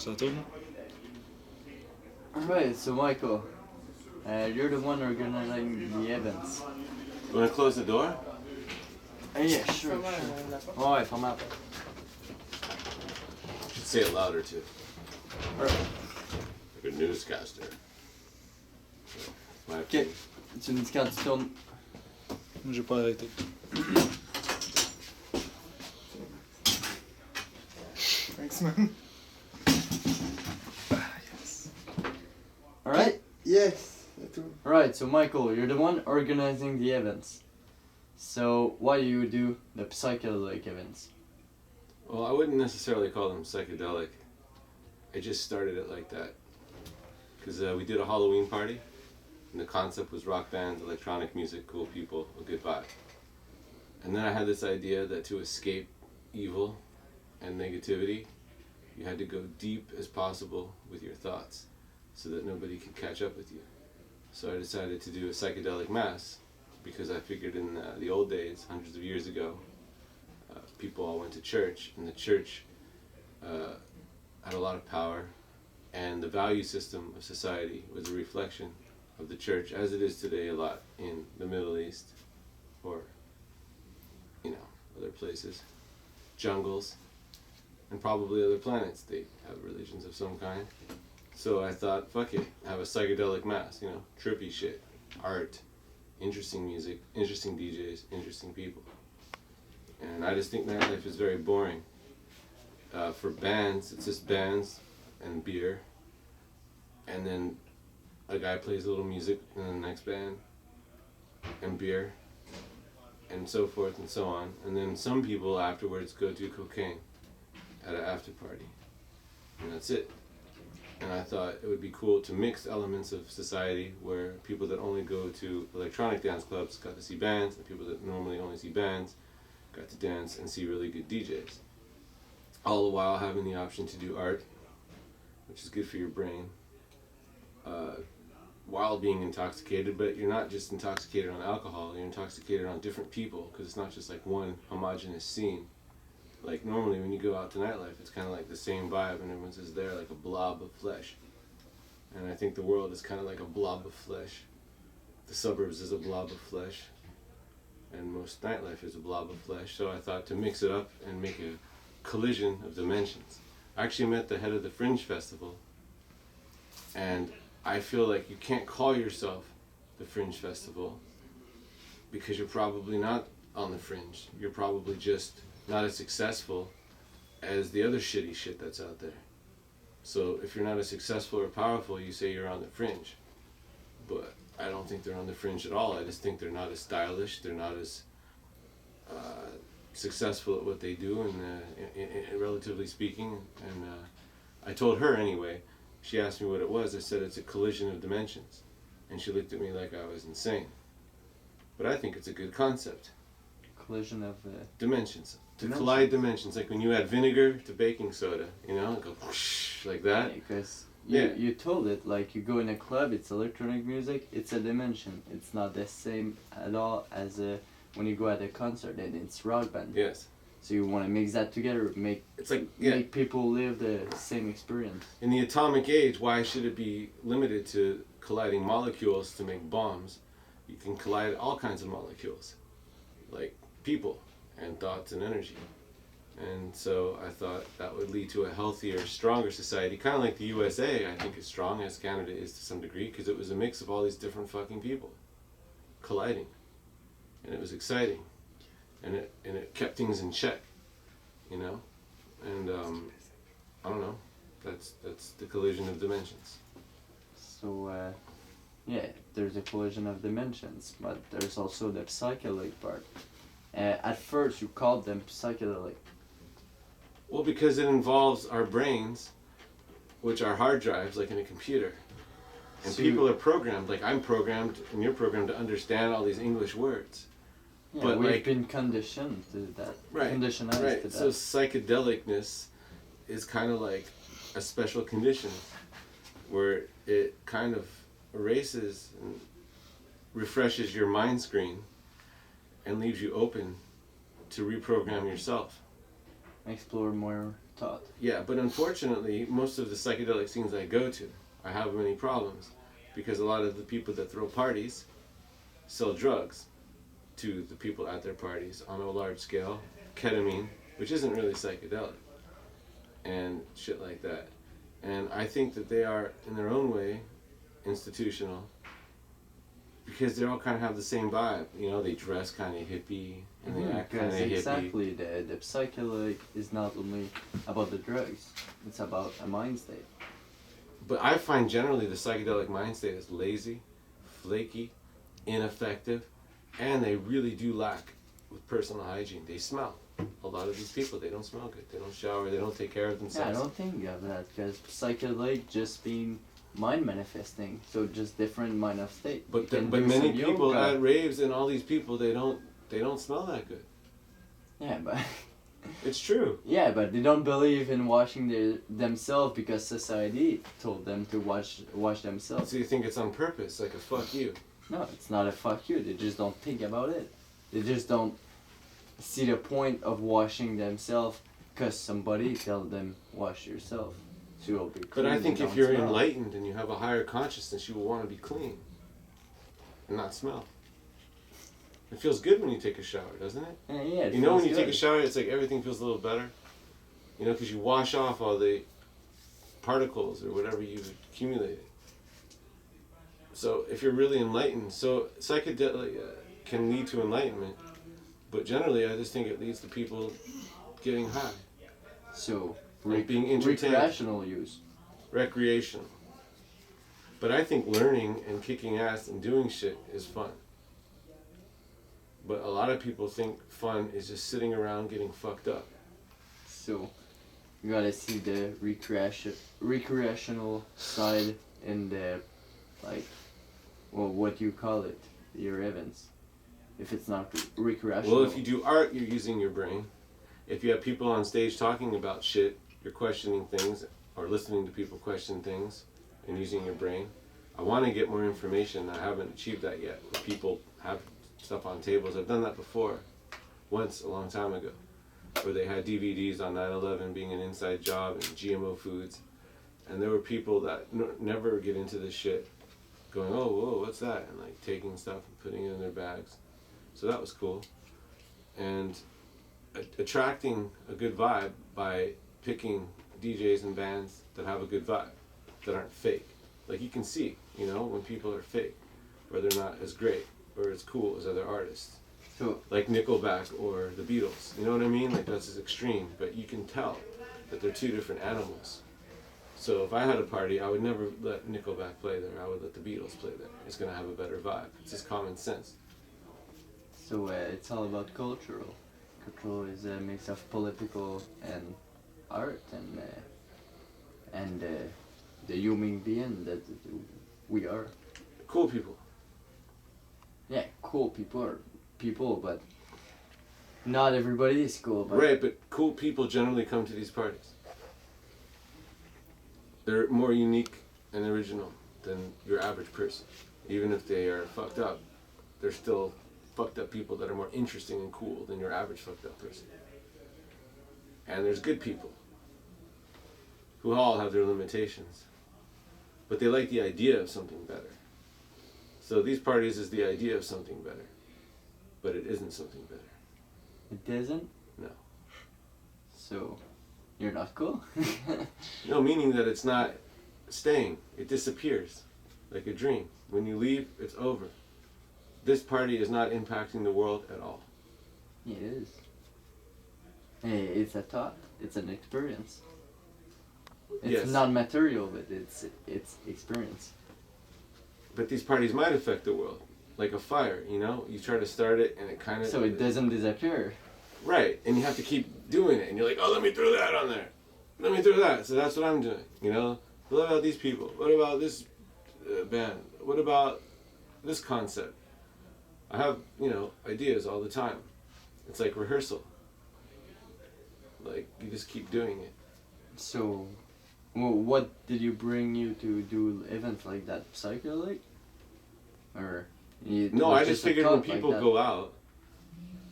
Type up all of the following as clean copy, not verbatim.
Saturn. Alright, so Michael, you're the one organizing the events. You want to close the door? Yeah, sure. Ouais, ferme la porte. You should say it louder too. Alright. Like a newscaster. My Ok, opinion. tu me dis quand tu tournes. Moi, j'ai pas arrêté. Thanks, man. Yes. Alright? Yes. Alright, so Michael, you're the one organizing the events. So why do you do the psychedelic events? Well, I wouldn't necessarily call them psychedelic. I just started it like that. Because we did a Halloween party, and the concept was rock band, electronic music, cool people, a good vibe. And then I had this idea that to escape evil and negativity, you had to go deep as possible with your thoughts so that nobody could catch up with you. So I decided to do a psychedelic mass because I figured in the old days, hundreds of years ago, people all went to church, and the church had a lot of power, and the value system of society was a reflection of the church, as it is today a lot in the Middle East, or, you know, other places, jungles, and probably other planets. They have religions of some kind. So I thought, fuck it, have a psychedelic mass, you know, trippy shit, art, interesting music, interesting DJs, interesting people. And I just think nightlife is very boring. For bands, it's just bands and beer, and then a guy plays a little music in the next band, and beer, and so forth and so on. And then some people afterwards go do cocaine at an after party, and that's it. And I thought it would be cool to mix elements of society where people that only go to electronic dance clubs got to see bands, and people that normally only see bands got to dance and see really good DJs. All the while having the option to do art, which is good for your brain, while being intoxicated. But you're not just intoxicated on alcohol, you're intoxicated on different people, because it's not just like one homogenous scene. Like normally when you go out to nightlife, it's kind of like the same vibe, and everyone's just there like a blob of flesh. And I think the world is kind of like a blob of flesh. The suburbs is a blob of flesh, and most nightlife is a blob of flesh. So I thought to mix it up and make a collision of dimensions. I actually met the head of the Fringe Festival, and I feel like you can't call yourself the Fringe Festival because you're probably not on the fringe. You're probably just not as successful as the other shitty shit that's out there. So if you're not as successful or powerful, you say you're on the fringe. But I don't think they're on the fringe at all. I just think they're not as stylish, they're not as successful at what they do, and relatively speaking. And I told her anyway. She asked me what it was. I said it's a collision of dimensions, and she looked at me like I was insane. But I think it's a good concept. Collision of dimensions. To collide dimensions, like when you add vinegar to baking soda, you know, go whoosh, like that. Because you told it, like you go in a club, it's electronic music, it's a dimension. It's not the same at all as when you go at a concert and it's rock band. Yes. So you want to mix that together, make people live the same experience. In the atomic age, why should it be limited to colliding molecules to make bombs? You can collide all kinds of molecules, like people and thoughts and energy. And so I thought that would lead to a healthier, stronger society, kind of like the USA, I think, is strong, as Canada is to some degree, because it was a mix of all these different fucking people colliding. And it was exciting. And it kept things in check, you know? And I don't know, that's the collision of dimensions. So there's a collision of dimensions, but there's also the psychedelic part. At first you called them psychedelic. Well, because it involves our brains, which are hard drives, like in a computer. And so people are programmed, like I'm programmed and you're programmed to understand all these English words. Yeah, but we've been conditioned to that. Right, Conditionized right. to that. So psychedelicness is kind of like a special condition where it kind of erases and refreshes your mind screen and leaves you open to reprogram yourself. Explore more thought. Yeah, but unfortunately, most of the psychedelic scenes I go to, I have many problems because a lot of the people that throw parties sell drugs to the people at their parties on a large scale, ketamine, which isn't really psychedelic, and shit like that. And I think that they are, in their own way, institutional because they all kind of have the same vibe. You know, they dress kind of hippie and they act kind of Because hippie. exactly, the psychedelic is not only about the drugs, it's about a mind state. But I find generally the psychedelic mind state is lazy, flaky, ineffective, and they really do lack with personal hygiene. They smell. A lot of these people, they don't smell good. They don't shower. They don't take care of Yeah, I themselves. don't think you have that, because psychedelic just being mind manifesting, so just different mind of state. You But can but do many some people yoga. at raves and all these people, they don't smell that good. Yeah, but It's true. yeah, but they don't believe in washing themselves because society told them to wash themselves. So you think it's on purpose, like a fuck you. No, it's not a fuck you. They just don't think about it. They just don't see the point of washing themselves because somebody tell them wash yourself. So you'll be But clean I and think if don't you're smell. enlightened and you have a higher consciousness, you will want to be clean and not smell. It feels good when you take a shower, doesn't it? Yeah, it You know, when feels you take a good. shower, it's like everything feels a little better. You know, because you wash off all the particles or whatever you've accumulated. So if you're really enlightened, so psychedelic can lead to enlightenment, but generally I just think it leads to people getting high, So like being entertained, recreational use. recreational. But I think learning and kicking ass and doing shit is fun. But a lot of people think fun is just sitting around getting fucked up. So you gotta see the recreational side in the, like, well, what do you call it? Your events. If it's not recreational. Well, if you do art, you're using your brain. If you have people on stage talking about shit, you're questioning things or listening to people question things and using your brain. I want to get more information. I haven't achieved that yet. Where people have stuff on tables. I've done that before, once a long time ago, where they had DVDs on 9/11 being an inside job and GMO foods, and there were people that never get into this shit, going, "Oh, whoa, what's that?" and like taking stuff and putting it in their bags. So that was cool, and attracting a good vibe by picking DJs and bands that have a good vibe, that aren't fake. Like you can see, you know, when people are fake, or they're not as great or as cool as other artists. So Like Nickelback or the Beatles. You know what I mean? Like that's as extreme, but you can tell that they're two different animals. So if I had a party, I would never let Nickelback play there. I would let the Beatles play there. It's gonna have a better vibe. It's just common sense. So it's all about cultural. Cultural is a mix of political and art and the human being that we are. Cool people. Yeah, cool people are people, but not everybody is cool. But Right, but cool people generally come to these parties. They're more unique and original than your average person. Even if they are fucked up, they're still fucked up people that are more interesting and cool than your average fucked up person. And there's good people who all have their limitations, but they like the idea of something better. So these parties is the idea of something better, but it isn't something better. it doesn't. No. So you're not cool. No, meaning that it's not staying. It disappears like a dream. When you leave, it's over. This party is not impacting the world at all. It is. Hey, it's a thought. It's an experience. It's Yes. not material, but it's experience. But these parties might affect the world, like a fire, you know? You try to start it and it kind of... So it doesn't disappear. Right, and you have to keep doing it. And you're like, oh, let me throw that on there. Let me throw that. So that's what I'm doing, you know? What about these people? What about this band? What about this concept? I have, you know, ideas all the time. It's like rehearsal. Like, you just keep doing it. So, well, what did you bring you to do events like that? Psychedelic? Or it No, was I just a figured thought when like people that? go out,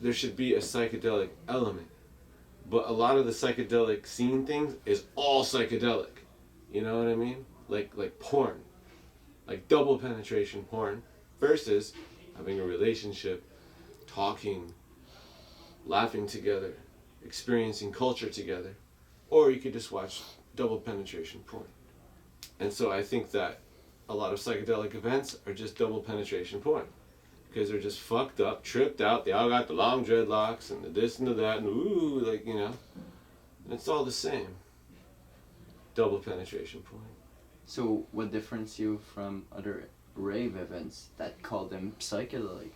there should be a psychedelic element. But a lot of the psychedelic scene things is all psychedelic. You know what I mean? Like porn. Like double penetration porn versus having a relationship, talking, laughing together, experiencing culture together. Or you could just watch double penetration porn. And so I think that a lot of psychedelic events are just double penetration porn. Because they're just fucked up, tripped out. They all got the long dreadlocks and the this and the that and ooh, like, you know. It's all the same. Double penetration porn. So what differentiates you from other rave events that call them psychedelic?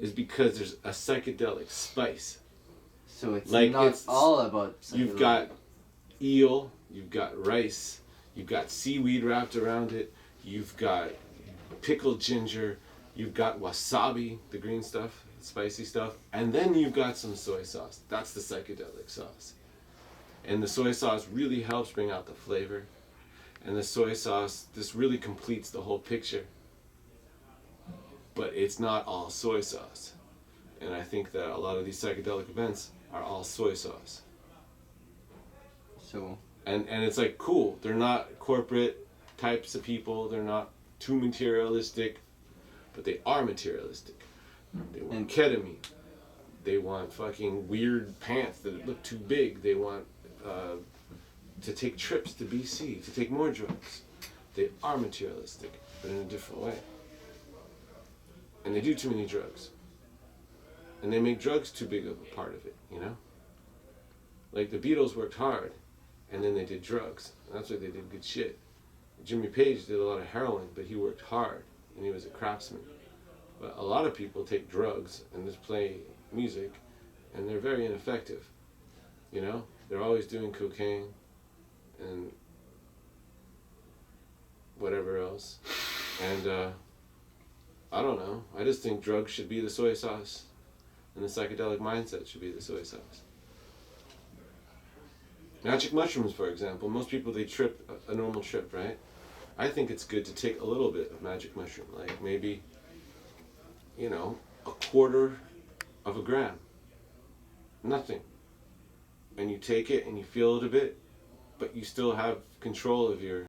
Is because there's a psychedelic spice. So it's Like, not it's- all about psychedelic. You've got eel, you've got rice, you've got seaweed wrapped around it, you've got pickled ginger, you've got wasabi, the green stuff, spicy stuff, and then you've got some soy sauce. That's the psychedelic sauce. And the soy sauce really helps bring out the flavor. And the soy sauce, this really completes the whole picture. But it's not all soy sauce. And I think that a lot of these psychedelic events are all soy sauce. So And it's like cool. They're not corporate types of people. They're not too materialistic, but they are materialistic. They want And- ketamine. They want fucking weird pants that look too big. They want to take trips to BC, to take more drugs. They are materialistic, but in a different way. And they do too many drugs. And they make drugs too big of a part of it, you know? Like the Beatles worked hard, and then they did drugs. And that's why they did good shit. Jimmy Page did a lot of heroin, but he worked hard, and he was a craftsman. But a lot of people take drugs and just play music, and they're very ineffective. You know? They're always doing cocaine and whatever else. And I don't know. I just think drugs should be the soy sauce, and the psychedelic mindset should be the soy sauce. Magic mushrooms, for example. Most people, they trip a normal trip, right? I think it's good to take a little bit of magic mushroom, like maybe, you know, a quarter of a gram. Nothing. And you take it and you feel it a bit, but you still have control of your